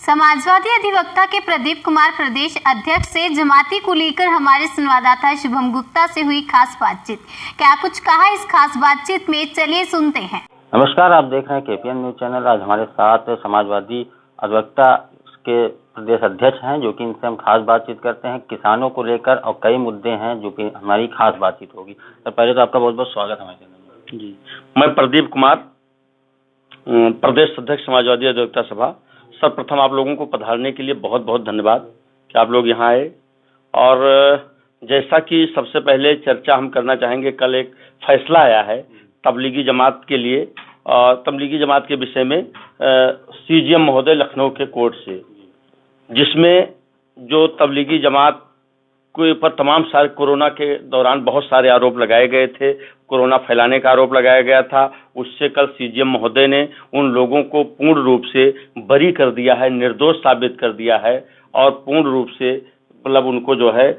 समाजवादी अधिवक्ता के प्रदीप कुमार प्रदेश अध्यक्ष से जमाती को लेकर हमारे संवाददाता शुभम गुप्ता से हुई खास बातचीत। क्या कुछ कहा इस खास बातचीत में, चलिए सुनते हैं। नमस्कार, आप देख रहे हैं केपीएन न्यूज चैनल। आज हमारे साथ समाजवादी अधिवक्ता के प्रदेश अध्यक्ष हैं, जो कि इनसे हम खास बातचीत करते हैं किसानों को लेकर, और कई मुद्दे हैं जो कि हमारी खास बातचीत होगी। तो पहले तो आपका बहुत बहुत स्वागत हमारे चैनल में। जी, मैं प्रदीप कुमार, प्रदेश अध्यक्ष समाजवादी अधिवक्ता सभा। सर्वप्रथम आप लोगों को पधारने के लिए बहुत बहुत धन्यवाद कि आप लोग यहाँ आए। और जैसा कि सबसे पहले चर्चा हम करना चाहेंगे, कल एक फैसला आया है तबलीगी जमात के लिए, तबलीगी जमात के विषय में सीजीएम महोदय लखनऊ के कोर्ट से, जिसमें जो तबलीगी जमात के ऊपर तमाम सारे कोरोना के दौरान बहुत सारे आरोप लगाए गए थे, कोरोना फैलाने का आरोप लगाया गया था। उससे कल सीजीएम महोदय ने उन लोगों को पूर्ण रूप से बरी कर दिया है, निर्दोष साबित कर दिया है, और पूर्ण रूप से मतलब उनको जो है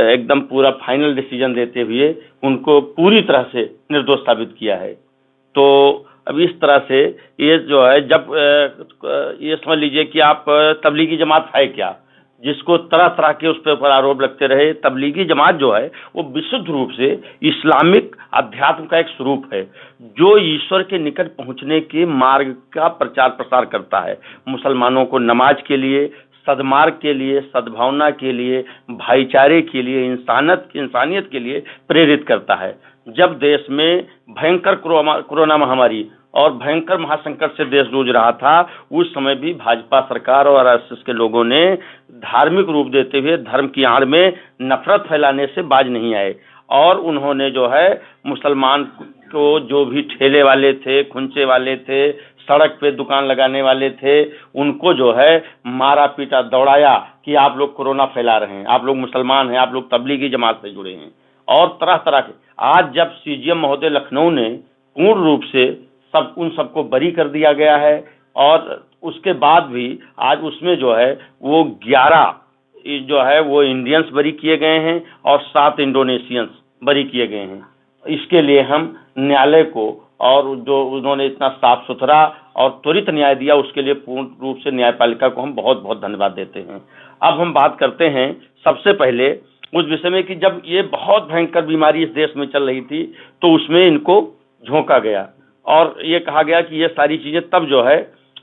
एकदम पूरा फाइनल डिसीजन देते हुए उनको पूरी तरह से निर्दोष साबित किया है। तो अब इस तरह से ये जो है, जब ये समझ लीजिए कि आप तबलीगी जमात है क्या, जिसको तरह तरह के उस पर आरोप लगते रहे। तबलीगी जमात जो है वो विशुद्ध रूप से इस्लामिक अध्यात्म का एक स्वरूप है, जो ईश्वर के निकट पहुंचने के मार्ग का प्रचार प्रसार करता है। मुसलमानों को नमाज के लिए, सद्मार्ग के लिए, सद्भावना के लिए, भाईचारे के लिए, इंसानियत के लिए प्रेरित करता है। जब देश में भयंकर कोरोना महामारी और भयंकर महासंकट से देश जूझ रहा था, उस समय भी भाजपा सरकार और आरएसएस के लोगों ने धार्मिक रूप देते हुए धर्म की आड़ में नफरत फैलाने से बाज नहीं आए। और उन्होंने जो है मुसलमान को, जो भी ठेले वाले थे, खुंचे वाले थे, सड़क पे दुकान लगाने वाले थे, उनको जो है मारा पीटा, दौड़ाया कि आप लोग कोरोना फैला रहे हैं, आप लोग मुसलमान हैं, आप लोग तबलीगी जमात से जुड़े हैं, और तरह तरह के। आज जब सीजीएम महोदय लखनऊ ने पूर्ण रूप से उन सबको बरी कर दिया गया है, और उसके बाद भी आज उसमें जो है वो 11 जो है वो इंडियंस बरी किए गए हैं और 7 इंडोनेशियंस बरी किए गए हैं। इसके लिए हम न्यायालय को, और जो उन्होंने इतना साफ सुथरा और त्वरित न्याय दिया, उसके लिए पूर्ण रूप से न्यायपालिका को हम बहुत बहुत धन्यवाद देते हैं। अब हम बात करते हैं सबसे पहले उस विषय में कि जब ये बहुत भयंकर बीमारी इस देश में चल रही थी, तो उसमें इनको झोंका गया और ये कहा गया कि ये सारी चीजें तब जो है,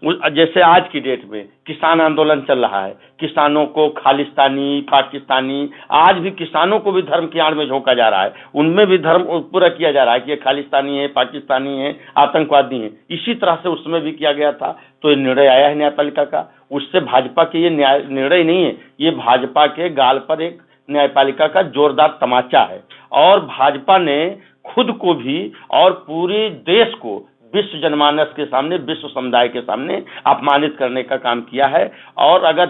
जैसे आज की डेट में किसान आंदोलन चल रहा है, किसानों को खालिस्तानी, पाकिस्तानी, आज भी किसानों को भी धर्म की आड़ में झोंका जा रहा है, उनमें भी धर्म पूरा किया जा रहा है कि ये खालिस्तानी है, पाकिस्तानी है, आतंकवादी है। इसी तरह से उस समय भी किया गया था। तो ये निर्णय आया है न्यायपालिका का, उससे भाजपा के ये निर्णय नहीं है, ये भाजपा के गाल पर एक न्यायपालिका का जोरदार तमाचा है। और भाजपा ने खुद को भी और पूरे देश को विश्व जनमानस के सामने, विश्व समुदाय के सामने अपमानित करने का काम किया है। और अगर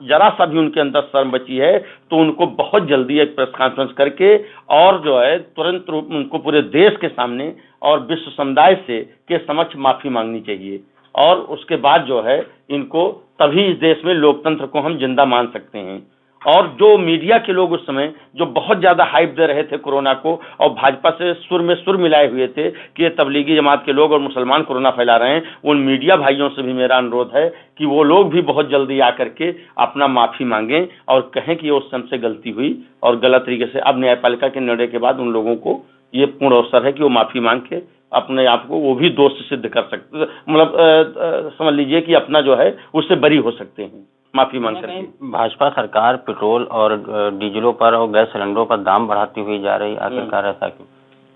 जरा सा भी उनके अंदर शर्म बची है, तो उनको बहुत जल्दी एक प्रेस कॉन्फ्रेंस करके और जो है तुरंत रूप उनको पूरे देश के सामने और विश्व समुदाय से के समक्ष माफी मांगनी चाहिए। और उसके बाद जो है इनको, तभी इस देश में लोकतंत्र को हम जिंदा मान सकते हैं। और जो मीडिया के लोग उस समय जो बहुत ज्यादा हाइप दे रहे थे कोरोना को, और भाजपा से सुर में सुर मिलाए हुए थे कि ये तबलीगी जमात के लोग और मुसलमान कोरोना फैला रहे हैं, उन मीडिया भाइयों से भी मेरा अनुरोध है कि वो लोग भी बहुत जल्दी आकर के अपना माफी मांगें और कहें कि उस समय से गलती हुई और गलत तरीके से। अब न्यायपालिका के निर्णय के बाद उन लोगों को ये पूर्ण अवसर है कि वो माफी मांग के अपने आप को वो भी दोष सिद्ध कर सकते, मतलब समझ लीजिए कि अपना जो है उससे बरी हो सकते हैं माफी मांग करके। भाजपा सरकार पेट्रोल और डीजलों पर और गैस सिलेंडरों पर दाम बढ़ाती हुई जा रही, आखिरकार ऐसा क्यों?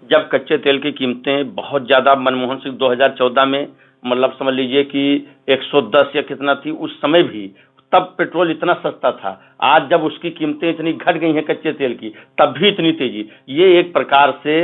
जब कच्चे तेल की कीमतें बहुत ज्यादा, मनमोहन सिंह 2014 में मतलब समझ लीजिए कि 110 या कितना थी उस समय भी, तब पेट्रोल इतना सस्ता था। आज जब उसकी कीमतें इतनी घट गई हैं कच्चे तेल की, तब भी इतनी तेजी। ये एक प्रकार से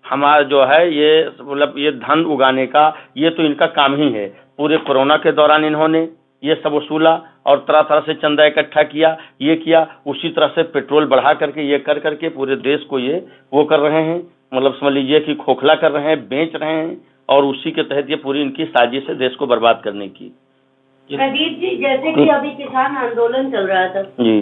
हमारा जो है ये मतलब ये धन उगाने का, ये तो इनका काम ही है। पूरे कोरोना के दौरान इन्होंने ये सब वसूला और तरह तरह से चंदा इकट्ठा किया, ये किया, उसी तरह से पेट्रोल बढ़ा करके ये कर करके पूरे देश को ये वो कर रहे हैं, मतलब समझ लीजिए कि खोखला कर रहे हैं, बेच रहे हैं, और उसी के तहत ये पूरी इनकी साजिश है देश को बर्बाद करने की। प्रदीप जी, जैसे कि अभी किसान आंदोलन चल रहा था जी,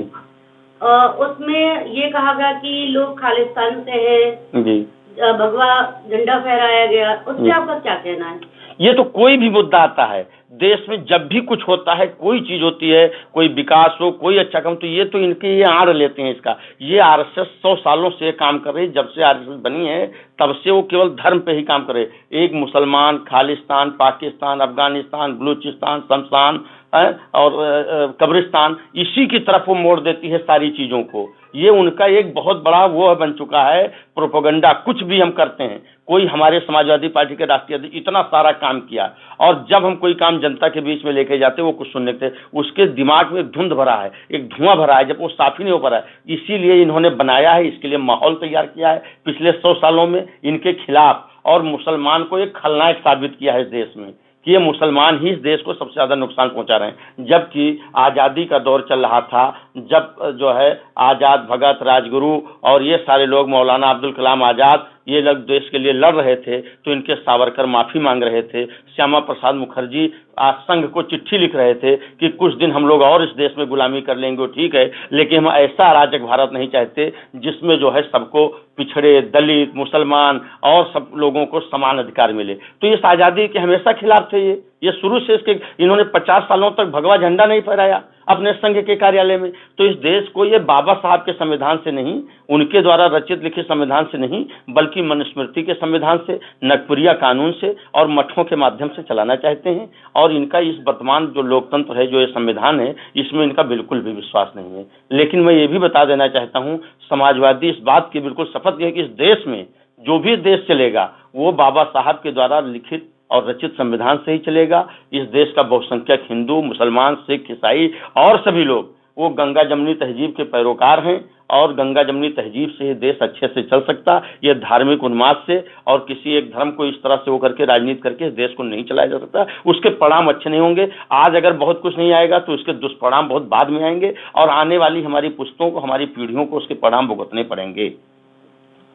उसमें ये कहा गया कि लोग खालिस्तान से हैं जी, भगवा झंडा फहराया गया, उस पर आपका क्या कहना है? ये तो कोई भी मुद्दा आता है देश में, जब भी कुछ होता है, कोई चीज होती है, कोई विकास हो, कोई अच्छा काम, तो ये तो इनके ये आड़ लेते हैं इसका। ये आरएसएस 100 सालों से काम कर रही है, जब से आरएसएस बनी है तब से वो केवल धर्म पे ही काम कर रहे। एक मुसलमान, खालिस्तान, पाकिस्तान, अफगानिस्तान, बलूचिस्तान, शमशान और कब्रिस्तान, इसी की तरफ वो मोड़ देती है सारी चीजों को। ये उनका एक बहुत बड़ा वो बन चुका है प्रोपेगेंडा। कुछ भी हम करते हैं, कोई हमारे समाजवादी पार्टी के राष्ट्रीय अध्यक्ष इतना सारा काम किया, और जब हम कोई काम जनता के बीच में लेके जाते वो कुछ सुनने के, उसके दिमाग में एक धुंध भरा है, एक धुआं भरा है, जब वो साफ ही नहीं हो पा रहा है। इसीलिए इन्होंने बनाया है, इसके लिए माहौल तैयार किया है पिछले 100 सालों में इनके खिलाफ, और मुसलमान को एक खलनायक साबित किया है इस देश में कि ये मुसलमान ही इस देश को सबसे ज्यादा नुकसान पहुंचा रहे हैं। जबकि आजादी का दौर चल रहा था, जब जो है आजाद, भगत, राजगुरु और ये सारे लोग, मौलाना अब्दुल कलाम आजाद, ये लोग देश के लिए लड़ रहे थे, तो इनके सावरकर माफी मांग रहे थे। श्यामा प्रसाद मुखर्जी आज संघ को चिट्ठी लिख रहे थे कि कुछ दिन हम लोग और इस देश में गुलामी कर लेंगे, ठीक है, लेकिन हम ऐसा अराजक भारत नहीं चाहते जिसमें जो है सबको, पिछड़े, दलित, मुसलमान और सब लोगों को समान अधिकार मिले। तो इस आजादी के हमेशा खिलाफ थे ये शुरू से। इसके इन्होंने 50 सालों तक भगवा झंडा नहीं फहराया अपने संघ के कार्यालय में। तो इस देश को ये बाबा साहब के संविधान से नहीं, उनके द्वारा रचित लिखित संविधान से नहीं, बल्कि मनुस्मृति के संविधान से, नगपुरिया कानून से और मठों के माध्यम से चलाना चाहते हैं। और इनका इस वर्तमान जो लोकतंत्र है, जो ये संविधान है, इसमें इनका बिल्कुल भी विश्वास नहीं है। लेकिन मैं ये भी बता देना चाहता हूँ, समाजवादी इस बात की बिल्कुल शपथ है कि इस देश में जो भी देश चलेगा वो बाबा साहब के द्वारा लिखित और रचित संविधान से ही चलेगा। इस देश का बहुसंख्यक हिंदू, मुसलमान, सिख, ईसाई और सभी लोग वो गंगा जमनी तहजीब के पैरोकार हैं, और गंगा जमनी तहजीब से ये देश अच्छे से चल सकता। ये धार्मिक उन्माद से और किसी एक धर्म को इस तरह से वो करके राजनीति करके इस देश को नहीं चलाया जा सकता। उसके परिणाम अच्छे नहीं होंगे। आज अगर बहुत कुछ नहीं आएगा तो उसके दुष्परिणाम बहुत बाद में आएंगे, और आने वाली हमारी पुश्तों को, हमारी पीढ़ियों को उसके परिणाम भुगतने पड़ेंगे।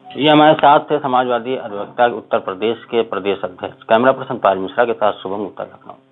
ये हमारे साथ थे समाजवादी अधिवक्ता उत्तर प्रदेश के प्रदेश अध्यक्ष। कैमरा पर्सन पाल मिश्रा के साथ शुभम गुप्ता, लखनऊ।